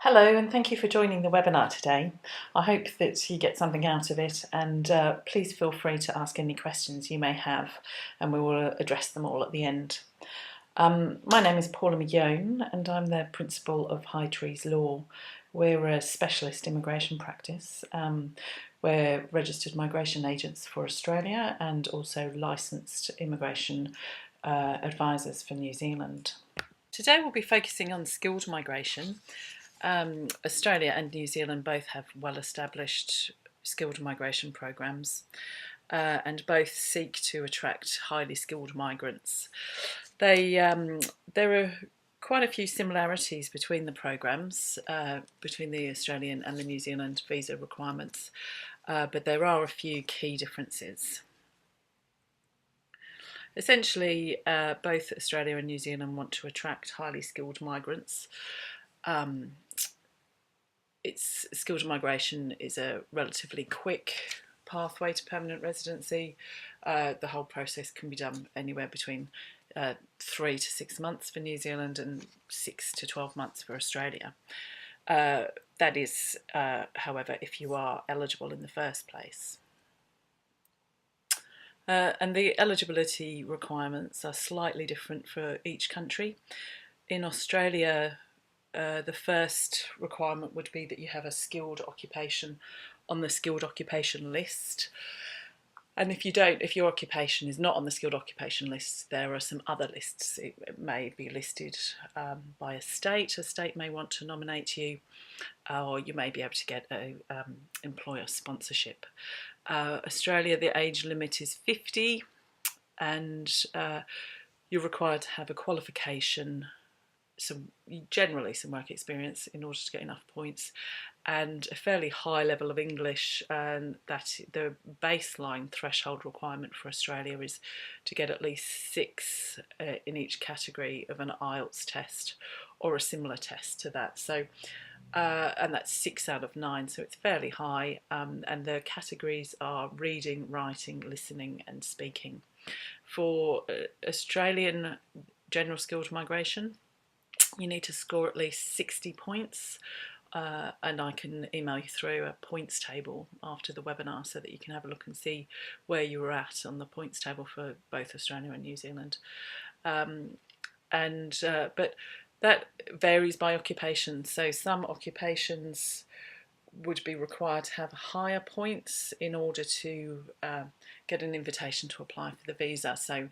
Hello, and thank you for joining the webinar today. I hope that you get something out of it, and please feel free to ask any questions you may have, and we will address them all at the end. My name is Paula McGeown, and I'm the principal of Hightrees Law. We're a specialist immigration practice. We're registered migration agents for Australia and also licensed immigration advisors for New Zealand. Today we'll be focusing on skilled migration. Australia and New Zealand both have well-established skilled migration programs and both seek to attract highly skilled migrants. There are quite a few similarities between the programs, between the Australian and the New Zealand visa requirements, but there are a few key differences. Essentially, both Australia and New Zealand want to attract highly skilled migrants. Skilled migration is a relatively quick pathway to permanent residency. The whole process can be done anywhere between 3 to 6 months for New Zealand and 6 to 12 months for Australia. That is, however, if you are eligible in the first place. And the eligibility requirements are slightly different for each country. In Australia, the first requirement would be that you have a skilled occupation on the skilled occupation list. And if your occupation is not on the skilled occupation list, there are some other lists. It may be listed by a state. A state may want to nominate you, or you may be able to get a employer sponsorship. Australia, the age limit is 50, and you're required to have a qualification, generally some work experience in order to get enough points, and a fairly high level of English. And that the baseline threshold requirement for Australia is to get at least 6 in each category of an IELTS test or a similar test to that. So and that's 6 out of 9, so it's fairly high, and the categories are reading, writing, listening and speaking. For Australian general skilled migration, you need to score at least 60 points, and I can email you through a points table after the webinar so that you can have a look and see where you were at on the points table for both Australia and New Zealand. But that varies by occupation. So some occupations would be required to have higher points in order to get an invitation to apply for the visa. So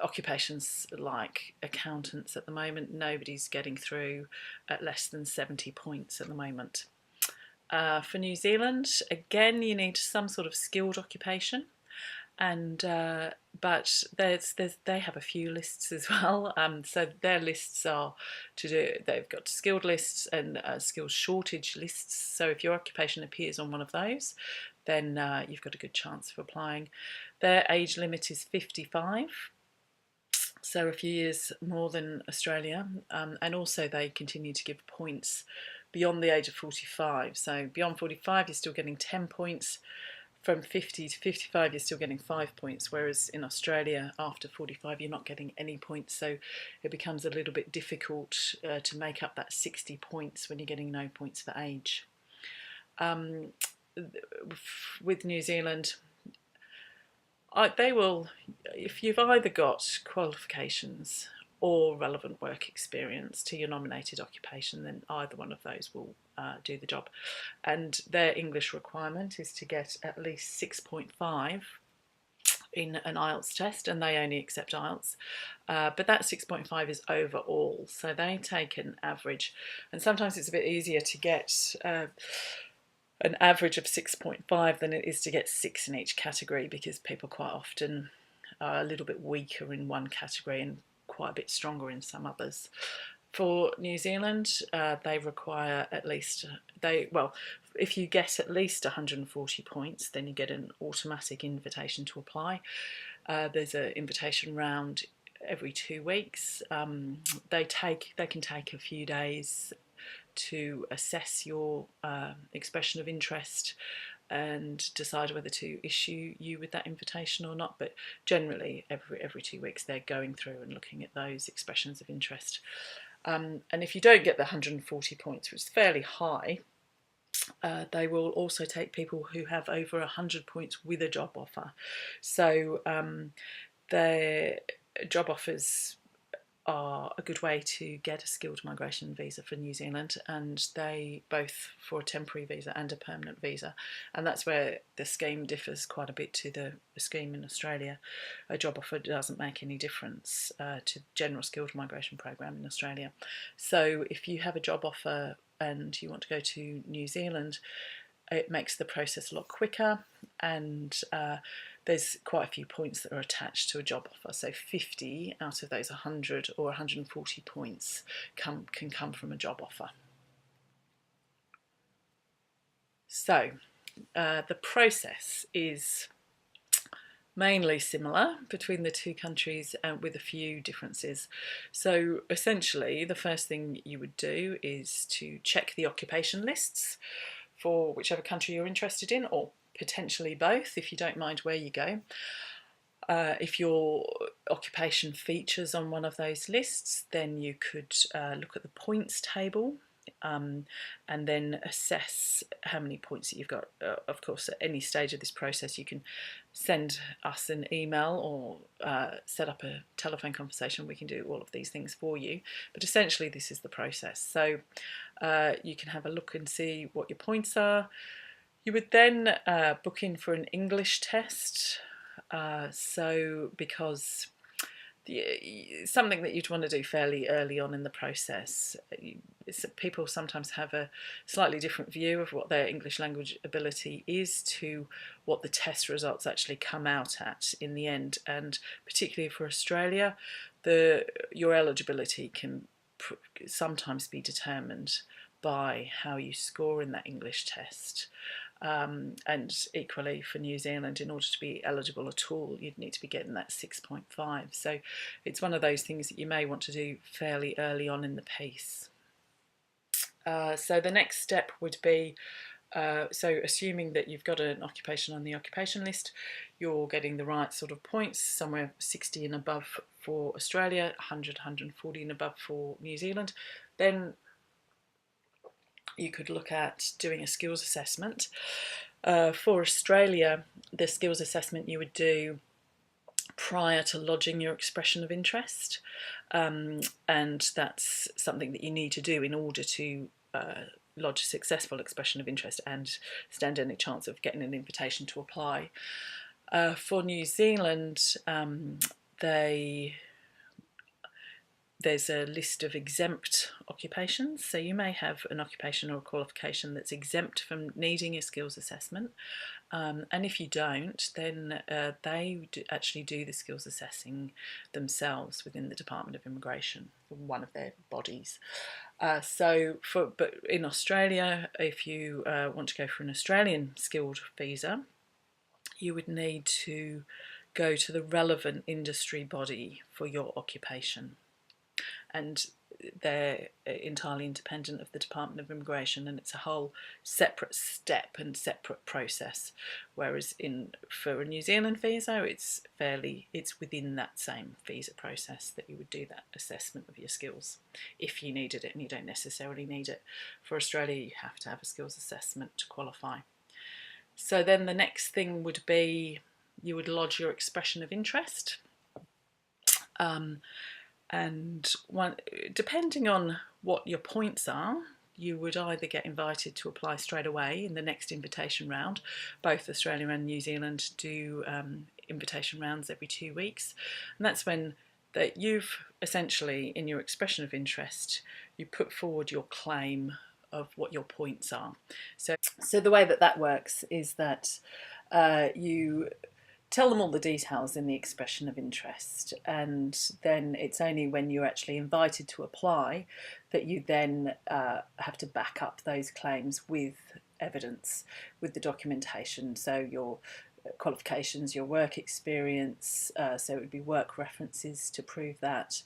occupations like accountants at the moment, nobody's getting through at less than 70 points at the moment. For New Zealand, again, you need some sort of skilled occupation, and but they have a few lists as well. So their lists are they've got skilled lists and skills shortage lists. So if your occupation appears on one of those, then you've got a good chance of applying. Their age limit is 55. So a few years more than Australia, and also they continue to give points beyond the age of 45. So beyond 45 you're still getting 10 points, from 50 to 55 you're still getting 5 points, whereas in Australia after 45 you're not getting any points, so it becomes a little bit difficult to make up that 60 points when you're getting no points for age. With New Zealand, they will, if you've either got qualifications or relevant work experience to your nominated occupation, then either one of those will do the job. And their English requirement is to get at least 6.5 in an IELTS test, and they only accept IELTS. But that 6.5 is overall, so they take an average, and sometimes it's a bit easier to get an average of 6.5 than it is to get 6 in each category, because people quite often are a little bit weaker in one category and quite a bit stronger in some others. For New Zealand, they require at least, if you get at least 140 points, then you get an automatic invitation to apply. There's an invitation round every 2 weeks. They can take a few days to assess your expression of interest and decide whether to issue you with that invitation or not. But generally, every 2 weeks, they're going through and looking at those expressions of interest. And if you don't get the 140 points, which is fairly high, they will also take people who have over 100 points with a job offer. So their job offers are a good way to get a skilled migration visa for New Zealand, and they both for a temporary visa and a permanent visa. And that's where the scheme differs quite a bit to the scheme in Australia. A job offer doesn't make any difference to the general skilled migration program in Australia. So if you have a job offer and you want to go to New Zealand, it makes the process a lot quicker, and there's quite a few points that are attached to a job offer. So 50 out of those 100 or 140 points can come from a job offer. So the process is mainly similar between the two countries, with a few differences. So essentially, the first thing you would do is to check the occupation lists for whichever country you're interested in, or potentially both if you don't mind where you go. If your occupation features on one of those lists, then you could look at the points table, and then assess how many points that you've got. Of course, at any stage of this process, you can send us an email or set up a telephone conversation. We can do all of these things for you. But essentially, this is the process. So you can have a look and see what your points are. You would then book in for an English test. Because something that you'd want to do fairly early on in the process. People sometimes have a slightly different view of what their English language ability is to what the test results actually come out at in the end. And particularly for Australia, your eligibility can sometimes be determined by how you score in that English test. And equally for New Zealand, in order to be eligible at all, you'd need to be getting that 6.5. So it's one of those things that you may want to do fairly early on in the piece. So the next step would be, so assuming that you've got an occupation on the occupation list, you're getting the right sort of points, somewhere 60 and above for Australia, 100, 140 and above for New Zealand, then you could look at doing a skills assessment. For Australia, the skills assessment you would do prior to lodging your expression of interest, and that's something that you need to do in order to lodge a successful expression of interest and stand any chance of getting an invitation to apply. For New Zealand, there's a list of exempt occupations. So you may have an occupation or a qualification that's exempt from needing a skills assessment. And if you don't, then they actually do the skills assessing themselves within the Department of Immigration, one of their bodies. But in Australia, if you want to go for an Australian skilled visa, you would need to go to the relevant industry body for your occupation. And they're entirely independent of the Department of Immigration, and it's a whole separate step and separate process. Whereas for a New Zealand visa, it's within that same visa process that you would do that assessment of your skills if you needed it, and you don't necessarily need it. For Australia, you have to have a skills assessment to qualify. So then the next thing would be you would lodge your expression of interest. And depending on what your points are, you would either get invited to apply straight away in the next invitation round. Both Australia and New Zealand do invitation rounds every 2 weeks. And that's when you've essentially, in your expression of interest, you put forward your claim of what your points are. So the way that works is that you tell them all the details in the expression of interest, and then it's only when you're actually invited to apply that you then have to back up those claims with evidence, with the documentation. So your qualifications, your work experience, so it would be work references to prove that,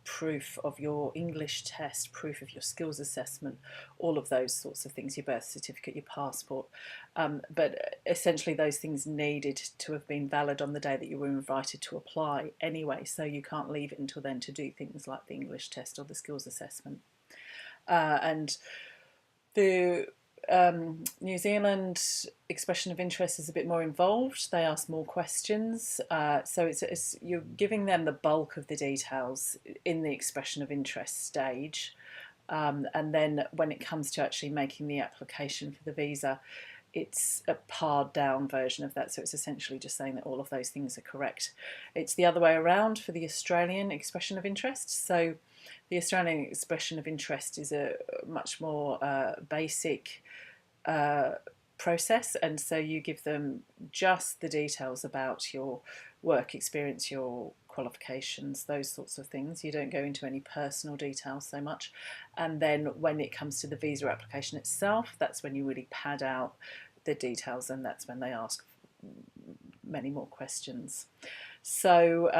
proof of your English test, proof of your skills assessment, all of those sorts of things, your birth certificate, your passport. But essentially those things needed to have been valid on the day that you were invited to apply anyway, so you can't leave it until then to do things like the English test or the skills assessment. And the New Zealand expression of interest is a bit more involved. They ask more questions, so it's you're giving them the bulk of the details in the expression of interest stage, and then when it comes to actually making the application for the visa, it's a pared down version of that. So it's essentially just saying that all of those things are correct. It's the other way around for the Australian expression of interest. So the Australian expression of interest is a much more basic process, and so you give them just the details about your work experience, your qualifications, those sorts of things. You don't go into any personal details so much. And then when it comes to the visa application itself, that's when you really pad out the details, and that's when they ask many more questions. So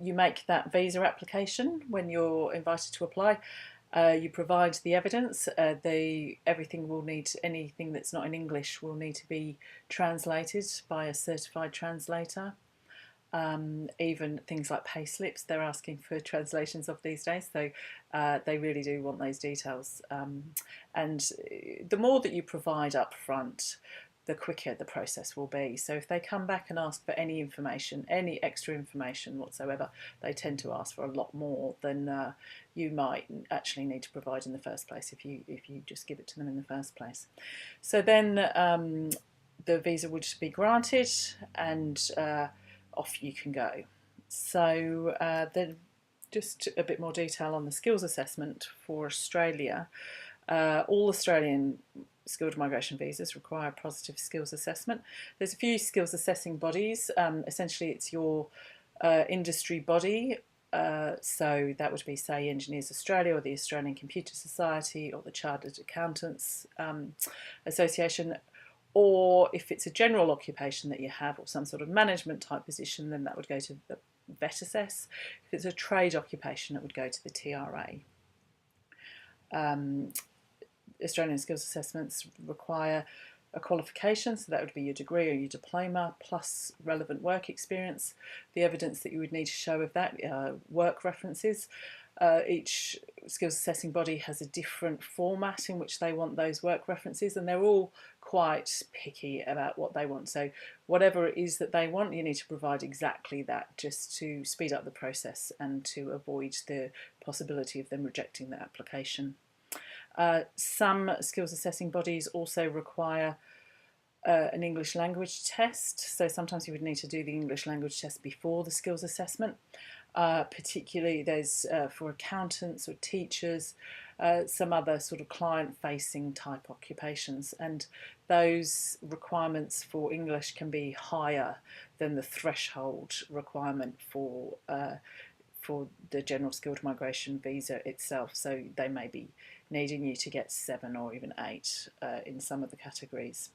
you make that visa application when you're invited to apply. You provide the evidence. Everything will need, anything that's not in English will need to be translated by a certified translator. Even things like pay slips, they're asking for translations of these days, so they really do want those details. And the more that you provide up front, the quicker the process will be. So if they come back and ask for any information, any extra information whatsoever, they tend to ask for a lot more than you might actually need to provide in the first place if you just give it to them in the first place. So then the visa will just be granted, and off you can go. So then just a bit more detail on the skills assessment for Australia. All Australian skilled migration visas require a positive skills assessment. There's a few skills assessing bodies. Essentially it's your industry body. So that would be, say, Engineers Australia or the Australian Computer Society or the Chartered Accountants Association. Or if it's a general occupation that you have or some sort of management type position, then that would go to the Vet Assess. If it's a trade occupation, it would go to the TRA. Australian skills assessments require a qualification, so that would be your degree or your diploma plus relevant work experience. The evidence that you would need to show of that, work references. Each skills assessing body has a different format in which they want those work references, and they're all quite picky about what they want. So whatever it is that they want, you need to provide exactly that, just to speed up the process and to avoid the possibility of them rejecting the application. Some skills assessing bodies also require an English language test, so sometimes you would need to do the English language test before the skills assessment. Particularly there's for accountants or teachers, some other sort of client-facing type occupations, and those requirements for English can be higher than the threshold requirement for the general skilled migration visa itself. So they may be needing you to get 7 or even 8 in some of the categories.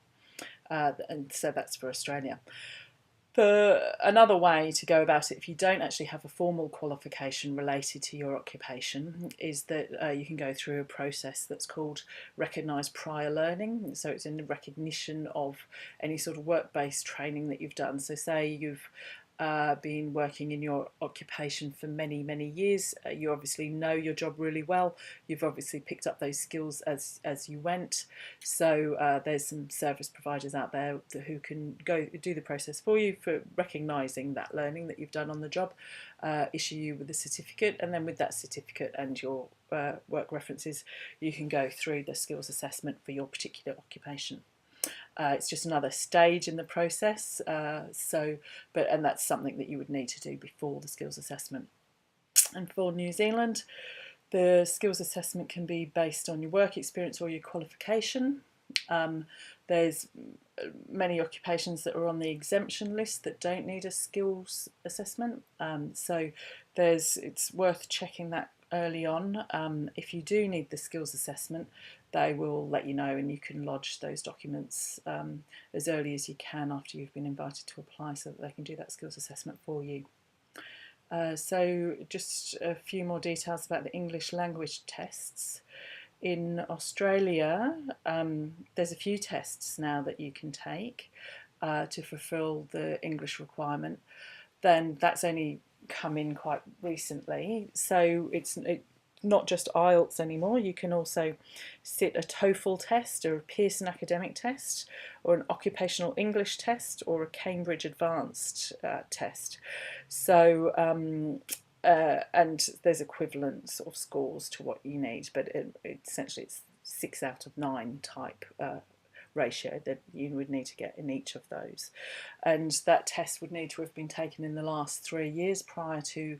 And so that's for Australia. Another way to go about it, if you don't actually have a formal qualification related to your occupation, is that you can go through a process that's called recognised prior learning. So it's in recognition of any sort of work-based training that you've done. So say you've been working in your occupation for many, many years. You obviously know your job really well. You've obviously picked up those skills as you went. So there's some service providers out there who can go do the process for you for recognising that learning that you've done on the job, issue you with a certificate, and then with that certificate and your work references, you can go through the skills assessment for your particular occupation. It's just another stage in the process, and that's something that you would need to do before the skills assessment. And for New Zealand, the skills assessment can be based on your work experience or your qualification. There's many occupations that are on the exemption list that don't need a skills assessment, so it's worth checking that early on. If you do need the skills assessment, they will let you know, and you can lodge those documents as early as you can after you've been invited to apply, so that they can do that skills assessment for you. So just a few more details about the English language tests. In Australia, there's a few tests now that you can take to fulfil the English requirement. Then that's only come in quite recently, so it's not just IELTS anymore. You can also sit a TOEFL test or a Pearson academic test or an occupational English test or a Cambridge advanced test. So and there's equivalent sort of scores to what you need, but essentially it's 6 out of 9 type ratio that you would need to get in each of those. And that test would need to have been taken in the last 3 years prior to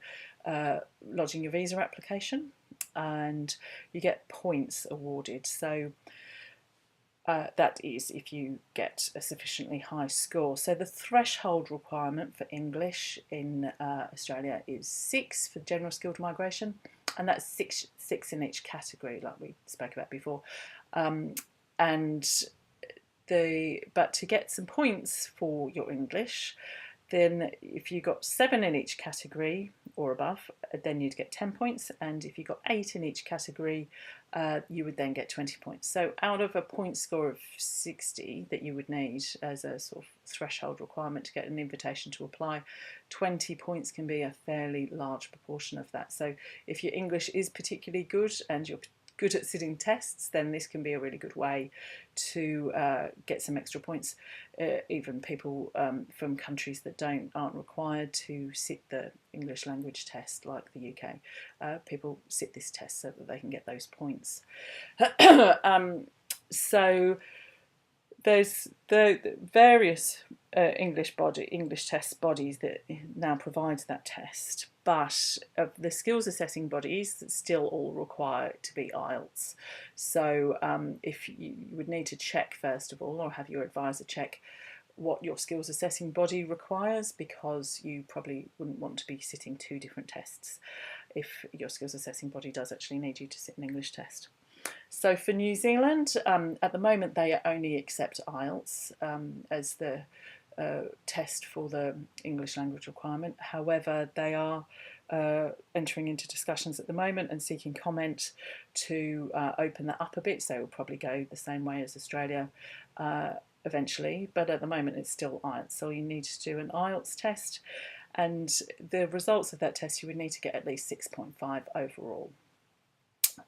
lodging your visa application, and you get points awarded. So that is if you get a sufficiently high score. So the threshold requirement for English in Australia is 6 for general skilled migration, and that's six in each category, like we spoke about before. But to get some points for your English, then if you got 7 in each category or above, then you'd get 10 points, and if you got 8 in each category, you would then get 20 points. So out of a point score of 60 that you would need as a sort of threshold requirement to get an invitation to apply, 20 points can be a fairly large proportion of that. So if your English is particularly good and you're good at sitting tests, then this can be a really good way to get some extra points. Even people from countries that aren't required to sit the English language test, like the UK, people sit this test so that they can get those points. So there's the various English test bodies that now provide that test, but of the skills assessing bodies, still all require it to be IELTS. So if you would need to check first of all, or have your advisor check what your skills assessing body requires, because you probably wouldn't want to be sitting 2 different tests if your skills assessing body does actually need you to sit an English test. So for New Zealand, at the moment they only accept IELTS as the test for the English language requirement. However, they are entering into discussions at the moment and seeking comment to open that up a bit, so it will probably go the same way as Australia eventually, but at the moment it's still IELTS. So you need to do an IELTS test, and the results of that test you would need to get at least 6.5 overall.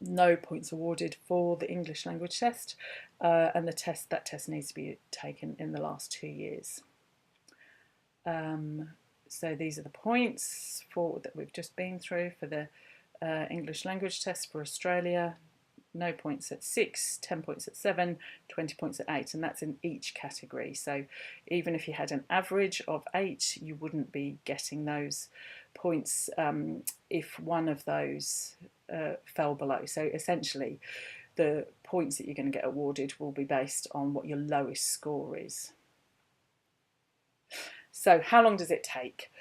No points awarded for the English language test, and that test needs to be taken in the last 2 years. So these are the points that we've just been through for the English language test for Australia. No points at 6, 10 points at 7, 20 points at 8, and that's in each category. So even if you had an average of 8, you wouldn't be getting those points if one of those fell below. So essentially, the points that you're going to get awarded will be based on what your lowest score is. So how long does it take?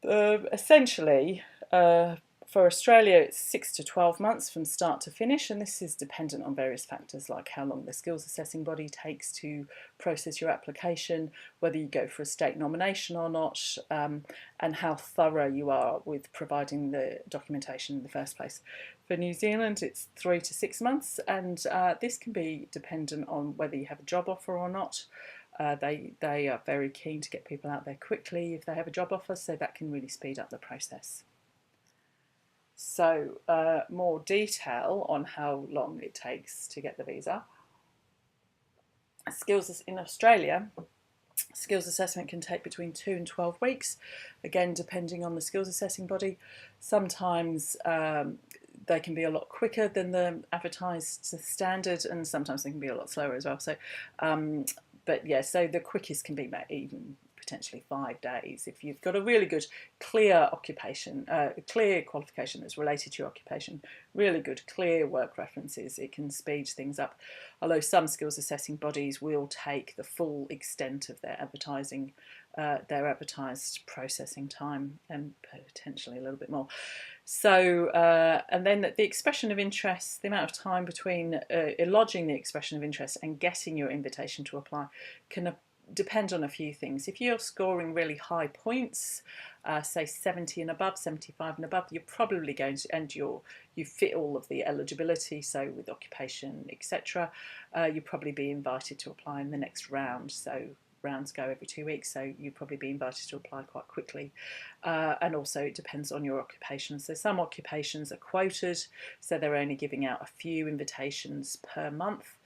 Essentially, for Australia, it's 6 to 12 months from start to finish, and this is dependent on various factors like how long the skills assessing body takes to process your application, whether you go for a state nomination or not, and how thorough you are with providing the documentation in the first place. For New Zealand, it's 3 to 6 months, and this can be dependent on whether you have a job offer or not. They are very keen to get people out there quickly if they have a job offer, so that can really speed up the process. So more detail on how long it takes to get the visa. Skills in Australia, skills assessment can take between 2 and 12 weeks, again depending on the skills assessing body. Sometimes they can be a lot quicker than the advertised standard, and sometimes they can be a lot slower as well. So but yeah, so the quickest can be even potentially 5 days. If you've got a really good, clear occupation, clear qualification that's related to your occupation, really good, clear work references, it can speed things up. Although some skills assessing bodies will take the full extent of their advertising their advertised processing time and potentially a little bit more. So, and then the expression of interest, the amount of time between lodging the expression of interest and getting your invitation to apply can depend on a few things. If you're scoring really high points, say 70 and above, 75 and above, you're probably going to, and you fit all of the eligibility, so with occupation, etc., you'll probably be invited to apply in the next round. So rounds go every 2 weeks, so you'd probably be invited to apply quite quickly. And also it depends on your occupation. So some occupations are quoted, so they're only giving out a few invitations per month.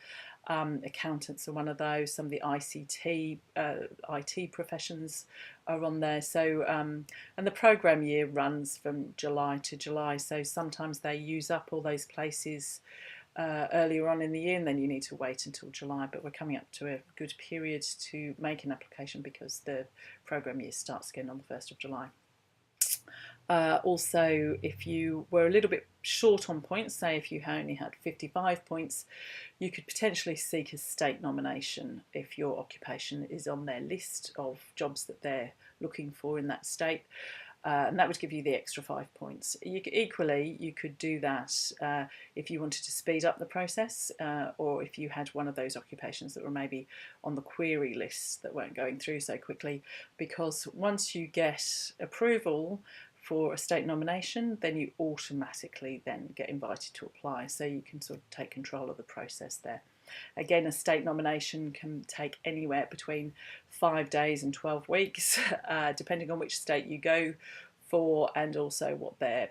Accountants are one of those. Some of the IT professions are on there. So, and the program year runs from July to July. So sometimes they use up all those places earlier on in the year, and then you need to wait until July. But we're coming up to a good period to make an application because the program year starts again on the 1st of July. Also, if you were a little bit short on points, say if you only had 55 points, you could potentially seek a state nomination if your occupation is on their list of jobs that they're looking for in that state. And that would give you the extra 5 points. Equally, you could do that if you wanted to speed up the process, or if you had one of those occupations that were maybe on the query list that weren't going through so quickly, because once you get approval for a state nomination, then you automatically then get invited to apply, so you can sort of take control of the process there. Again, a state nomination can take anywhere between 5 days and 12 weeks, depending on which state you go for and also what their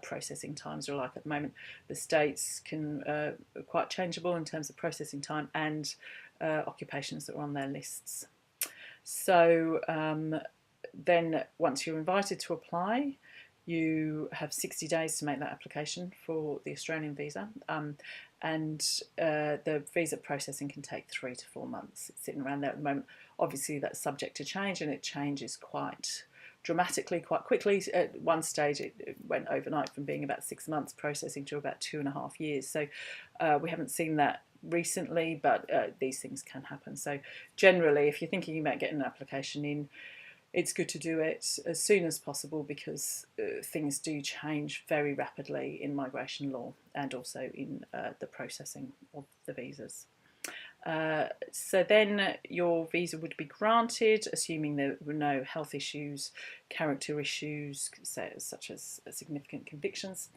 processing times are like at the moment. The states can quite changeable in terms of processing time and occupations that are on their lists. So then once you're invited to apply, you have 60 days to make that application for the Australian visa, and the visa processing can take 3 to 4 months. It's sitting around there at the moment. Obviously that's subject to change, and it changes quite dramatically, quite quickly. At one stage it went overnight from being about 6 months processing to about 2.5 years. So we haven't seen that recently, but these things can happen. So generally, if you're thinking about getting an application in, it's good to do it as soon as possible, because things do change very rapidly in migration law and also in the processing of the visas. So then your visa would be granted, assuming there were no health issues, character issues, such as significant convictions.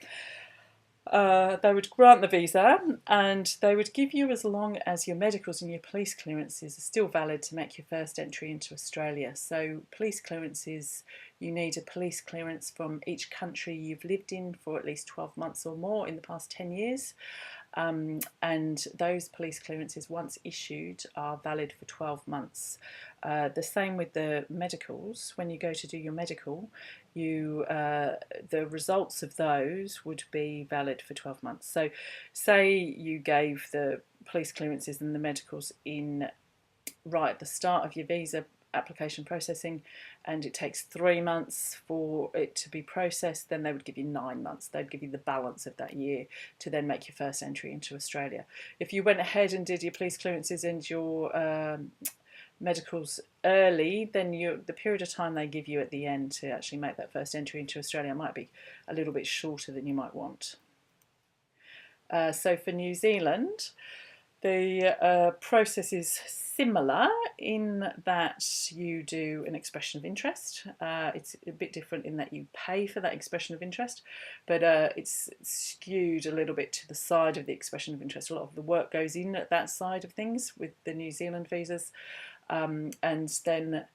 They would grant the visa, and they would give you as long as your medicals and your police clearances are still valid to make your first entry into Australia. So police clearances, you need a police clearance from each country you've lived in for at least 12 months or more in the past 10 years. And those police clearances, once issued, are valid for 12 months. The same with the medicals. When you go to do your medical, the results of those would be valid for 12 months. So say you gave the police clearances and the medicals in right at the start of your visa application processing, and it takes 3 months for it to be processed, then they would give you 9 months. They'd give you the balance of that year to then make your first entry into Australia. If you went ahead and did your police clearances and your medicals early, then the period of time they give you at the end to actually make that first entry into Australia might be a little bit shorter than you might want. So for New Zealand, the process is similar in that you do an expression of interest. It's a bit different in that you pay for that expression of interest, but it's skewed a little bit to the side of the expression of interest. A lot of the work goes in at that side of things with the New Zealand visas, and then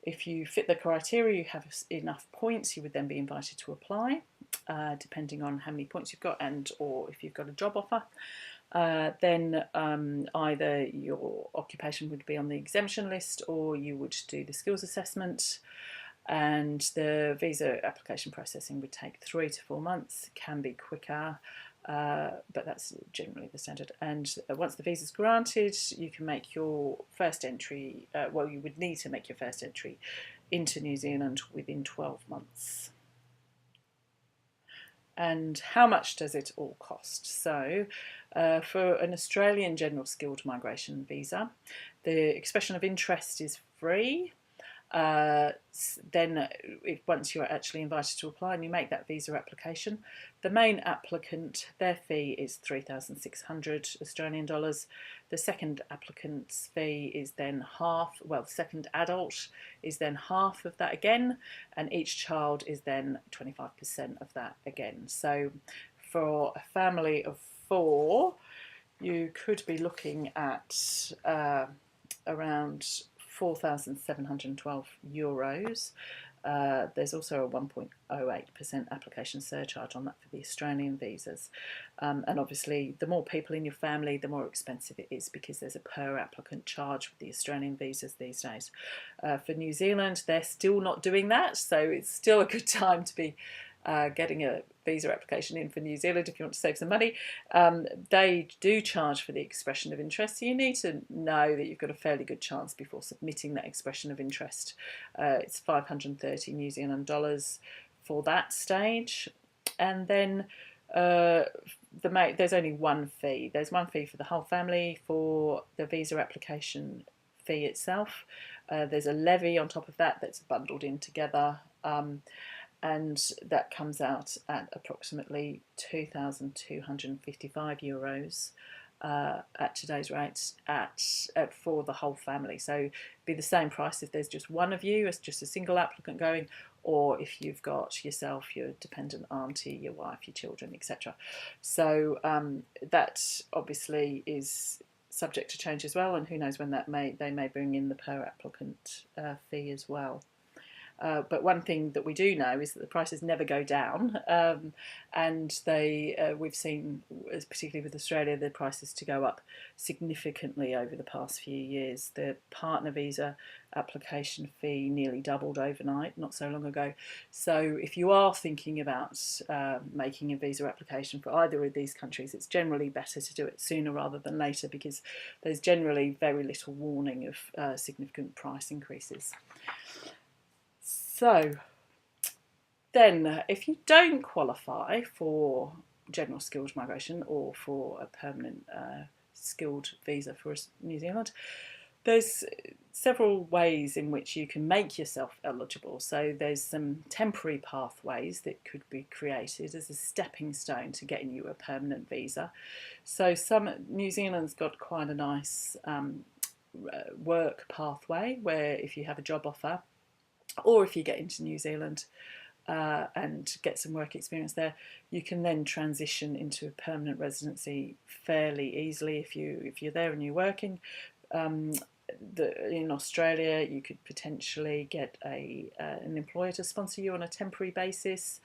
if you fit the criteria, you have enough points, you would then be invited to apply, depending on how many points you've got and or if you've got a job offer. Then either your occupation would be on the exemption list or you would do the skills assessment, and the visa application processing would take 3 to 4 months. It can be quicker, but that's generally the standard. And once the visa is granted, you can make your first entry, you would need to make your first entry into New Zealand within 12 months. And how much does it all cost? So for an Australian general skilled migration visa, the expression of interest is free. Then once you're actually invited to apply and you make that visa application, the main applicant, their fee is 3,600 Australian dollars. The second applicant's fee is then half, well, the second adult is then half of that again, and each child is then 25% of that again. So for a family of 4, you could be looking at around €4,712. There's also a 1.08% application surcharge on that for the Australian visas. And obviously, the more people in your family, the more expensive it is, because there's a per applicant charge with the Australian visas these days. For New Zealand, they're still not doing that, so it's still a good time to be getting a visa application in for New Zealand if you want to save some money. They do charge for the expression of interest, so you need to know that you've got a fairly good chance before submitting that expression of interest. It's 530 New Zealand dollars for that stage, and then there's only one fee. There's one fee for the whole family for the visa application fee itself. There's a levy on top of that that's bundled in together. And that comes out at approximately €2,255 at today's rates for the whole family. So it'd be the same price if there's just one of you, as just a single applicant going, or if you've got yourself, your dependent auntie, your wife, your children, etc. So that obviously is subject to change as well, and who knows when they may bring in the per applicant fee as well. But one thing that we do know is that the prices never go down, and we've seen, particularly with Australia, the prices to go up significantly over the past few years. The partner visa application fee nearly doubled overnight, not so long ago. So if you are thinking about making a visa application for either of these countries, it's generally better to do it sooner rather than later, because there's generally very little warning of significant price increases. So then, if you don't qualify for general skilled migration or for a permanent skilled visa for New Zealand, there's several ways in which you can make yourself eligible. So there's some temporary pathways that could be created as a stepping stone to getting you a permanent visa. So New Zealand's got quite a nice work pathway, where if you have a job offer, or if you get into New Zealand and get some work experience there, you can then transition into a permanent residency fairly easily if you're there and you're working. In Australia, you could potentially get an employer to sponsor you on a temporary basis.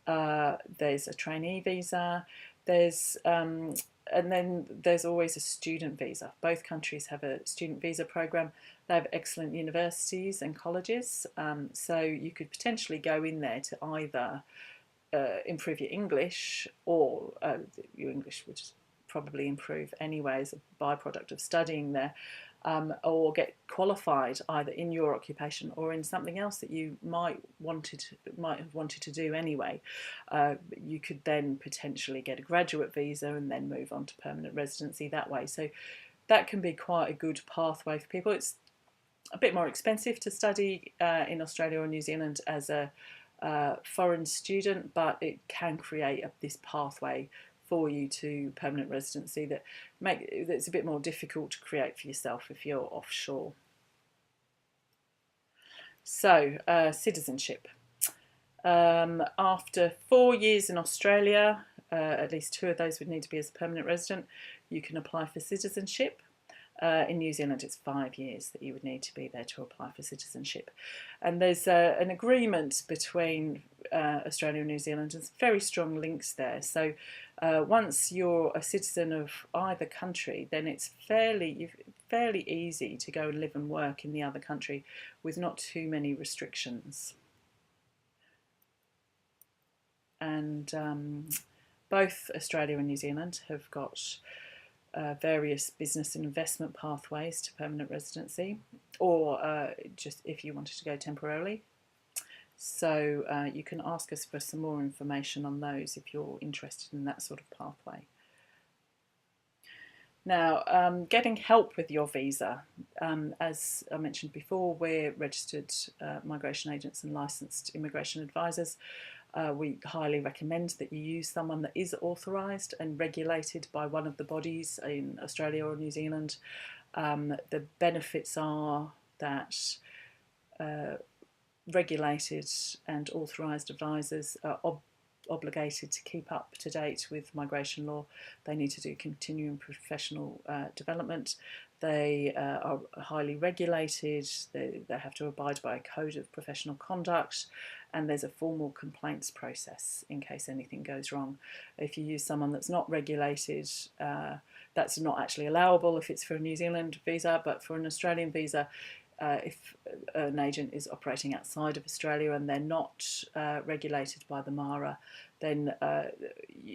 There's a trainee visa. And then there's always a student visa. Both countries have a student visa program. They have excellent universities and colleges, so you could potentially go in there to either improve your English, or your English would probably improve anyway as a byproduct of studying there, or get qualified either in your occupation or in something else that you might have wanted to do anyway. You could then potentially get a graduate visa and then move on to permanent residency that way. So that can be quite a good pathway for people. It's a bit more expensive to study in Australia or New Zealand as a foreign student, but it can create this pathway for you to permanent residency that's a bit more difficult to create for yourself if you're offshore. So, citizenship. After 4 years in Australia, at least 2 of those would need to be as a permanent resident, you can apply for citizenship. In New Zealand, it's 5 years that you would need to be there to apply for citizenship. And there's an agreement between Australia and New Zealand, and very strong links there. So once you're a citizen of either country, then it's fairly easy to go and live and work in the other country with not too many restrictions. And both Australia and New Zealand have got various business and investment pathways to permanent residency, or just if you wanted to go temporarily. So you can ask us for some more information on those if you're interested in that sort of pathway. Now, getting help with your visa. As I mentioned before, we're registered migration agents and licensed immigration advisors. We highly recommend that you use someone that is authorised and regulated by one of the bodies in Australia or New Zealand. The benefits are that regulated and authorised advisors are obligated to keep up to date with migration law. They need to do continuing professional development. They are highly regulated. They have to abide by a code of professional conduct, and there's a formal complaints process in case anything goes wrong. If you use someone that's not regulated, that's not actually allowable if it's for a New Zealand visa, but for an Australian visa, if an agent is operating outside of Australia and they're not regulated by the MARA, then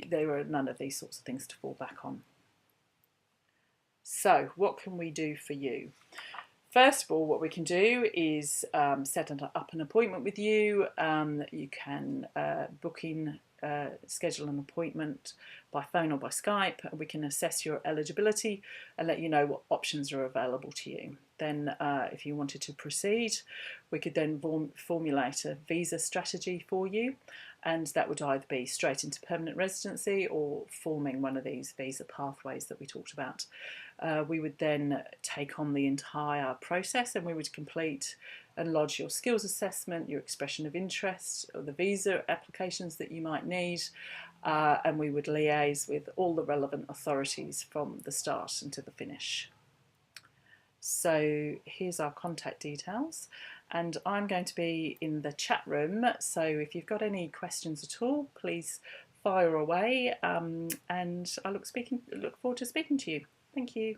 there are none of these sorts of things to fall back on. So what can we do for you? First of all, what we can do is set up an appointment with you. You can schedule an appointment by phone or by Skype. We can assess your eligibility and let you know what options are available to you. Then if you wanted to proceed, we could then formulate a visa strategy for you, and that would either be straight into permanent residency or forming one of these visa pathways that we talked about. We would then take on the entire process, and we would complete and lodge your skills assessment, your expression of interest, or the visa applications that you might need, and we would liaise with all the relevant authorities from the start until the finish. So here's our contact details, and I'm going to be in the chat room, so if you've got any questions at all, please fire away, and I look forward to speaking to you. Thank you.